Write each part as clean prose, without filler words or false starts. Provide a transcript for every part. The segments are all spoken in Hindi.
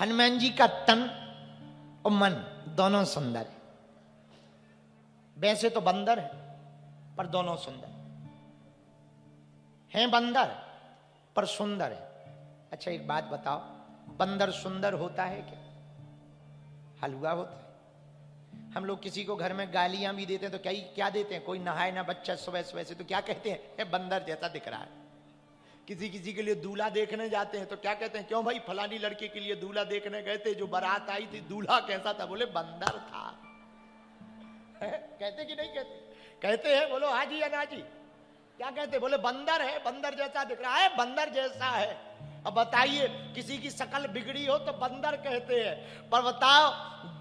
हनुमान जी का तन और मन दोनों सुंदर है। वैसे तो बंदर है पर दोनों सुंदर हैं। बंदर पर सुंदर है। अच्छा एक बात बताओ, बंदर सुंदर होता है क्या? हलवा होता है। हम लोग किसी को घर में गालियां भी देते हैं तो क्या देते हैं? कोई नहाए ना बच्चा सुबह सुबह से तो क्या कहते हैं? ये बंदर जैसा दिख रहा है। किसी के लिए दूल्हा देखने जाते हैं तो क्या कहते हैं? क्यों भाई, फलानी लड़के के लिए दूल्हा देखने गए थे, जो बारात आई थी दूल्हा कैसा था? बोले बंदर था। कहते कि नहीं कहते? कहते हैं। बोलो हाँ जी या ना जी? क्या कहते? बोले बंदर है, बंदर जैसा दिख रहा है, बंदर जैसा है। अब बताइए, किसी की शकल बिगड़ी हो तो बंदर कहते हैं, पर बताओ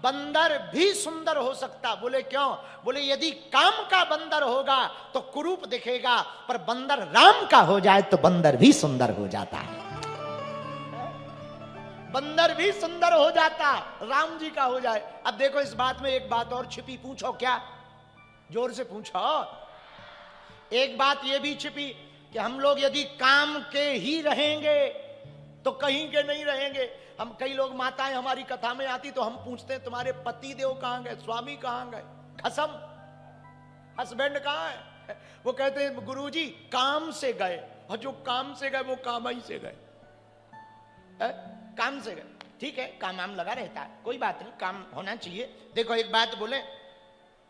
बंदर भी सुंदर हो सकता? बोले क्यों? बोले यदि काम का बंदर होगा तो कुरूप दिखेगा, पर बंदर राम का हो जाए तो बंदर भी सुंदर हो जाता है। बंदर भी सुंदर हो जाता, राम जी का हो जाए। अब देखो इस बात में एक बात और छिपी। पूछो क्या? जोर से पूछो। एक बात ये भी छिपी कि हम लोग यदि काम के ही रहेंगे तो कहीं के नहीं रहेंगे। हम कई लोग, माताएं हमारी कथा में आती तो हम पूछते हैं तुम्हारे पति देव कहां गए, स्वामी कहां गए, खसम हस्बैंड कहां है? वो कहते हैं गुरुजी काम से गए। और जो काम से गए वो काम ही से गए। काम से गए, ठीक है, काम आम लगा रहता है, कोई बात नहीं, काम होना चाहिए। देखो एक बात बोले,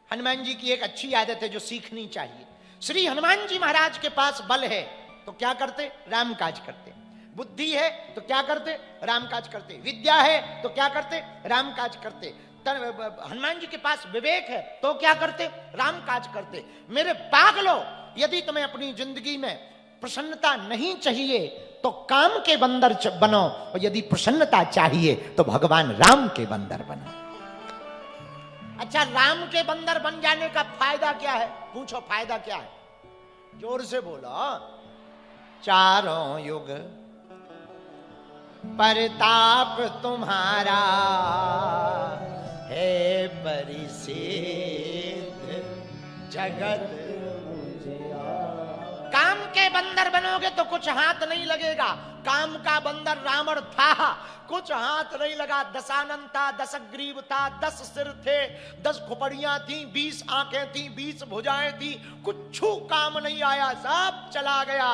हनुमान जी की एक अच्छी आदत है जो सीखनी चाहिए। श्री हनुमान जी महाराज के पास बल है तो क्या करते? राम काज करते। बुद्धि है तो क्या करते? राम काज करते। विद्या है तो क्या करते? राम काज करते। हनुमान जी के पास विवेक है तो क्या करते? राम काज करते। मेरे पागलों, यदि तुम्हें अपनी जिंदगी में प्रसन्नता नहीं चाहिए तो काम के बंदर बनो, और यदि प्रसन्नता चाहिए तो भगवान राम के बंदर बनो। अच्छा, राम के बंदर बन जाने का फायदा क्या है? पूछो फायदा क्या है? जोर से बोलो। चारों युग परताप तुम्हारा है परिसिद्ध जगत। काम के बंदर बनोगे तो कुछ हाथ नहीं लगेगा। काम का बंदर रावण था, कुछ हाथ नहीं लगा। दशानन था, 10 ग्रीव था, 10 सिर थे, 10 खोपड़ियां थी, 20 आंखें थी, 20 भुजाएं थी, कुछ काम नहीं आया, सब चला गया।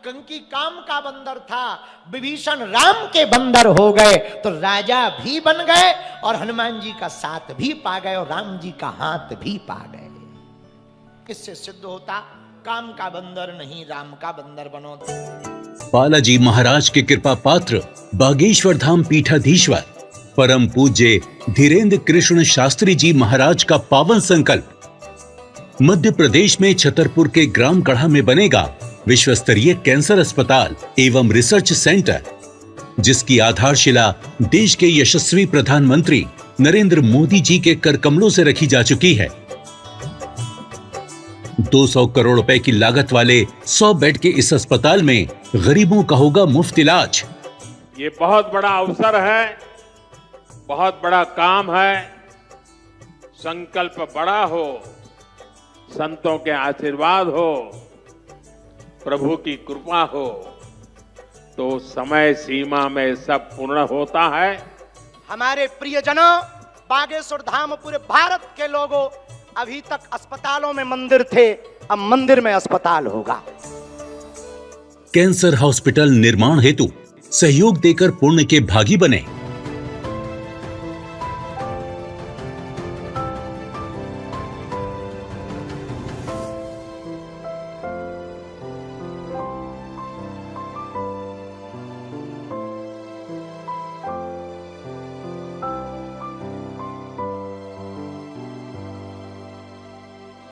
क्योंकि काम का बंदर था। विभीषण राम के बंदर हो गए तो राजा भी बन गए और हनुमान जी का साथ भी पा गए और राम जी का हाथ भी पा गए। इससे सिद्ध होता काम का बंदर नहीं, राम का बंदर बनो। बालाजी महाराज के कृपा पात्र बागेश्वर धाम पीठाधीश्वर परम पूज्य धीरेन्द्र कृष्ण शास्त्री जी महाराज का पावन संकल्प। मध्य प्रदेश में छतरपुर के ग्राम गढ़ा में बनेगा विश्व स्तरीय कैंसर अस्पताल एवं रिसर्च सेंटर, जिसकी आधारशिला देश के यशस्वी प्रधानमंत्री नरेंद्र मोदी जी के कर कमलों से रखी जा चुकी है। 200 करोड़ रुपए की लागत वाले 100 बेड के इस अस्पताल में गरीबों का होगा मुफ्त इलाज। ये बहुत बड़ा अवसर है, बहुत बड़ा काम है। संकल्प बड़ा हो, संतों के आशीर्वाद हो, प्रभु की कृपा हो तो समय सीमा में सब पूर्ण होता है। हमारे प्रियजनों, बागेश्वर धाम पूरे भारत के लोगों, अभी तक अस्पतालों में मंदिर थे, अब मंदिर में अस्पताल होगा। कैंसर हॉस्पिटल निर्माण हेतु सहयोग देकर पुण्य के भागी बने।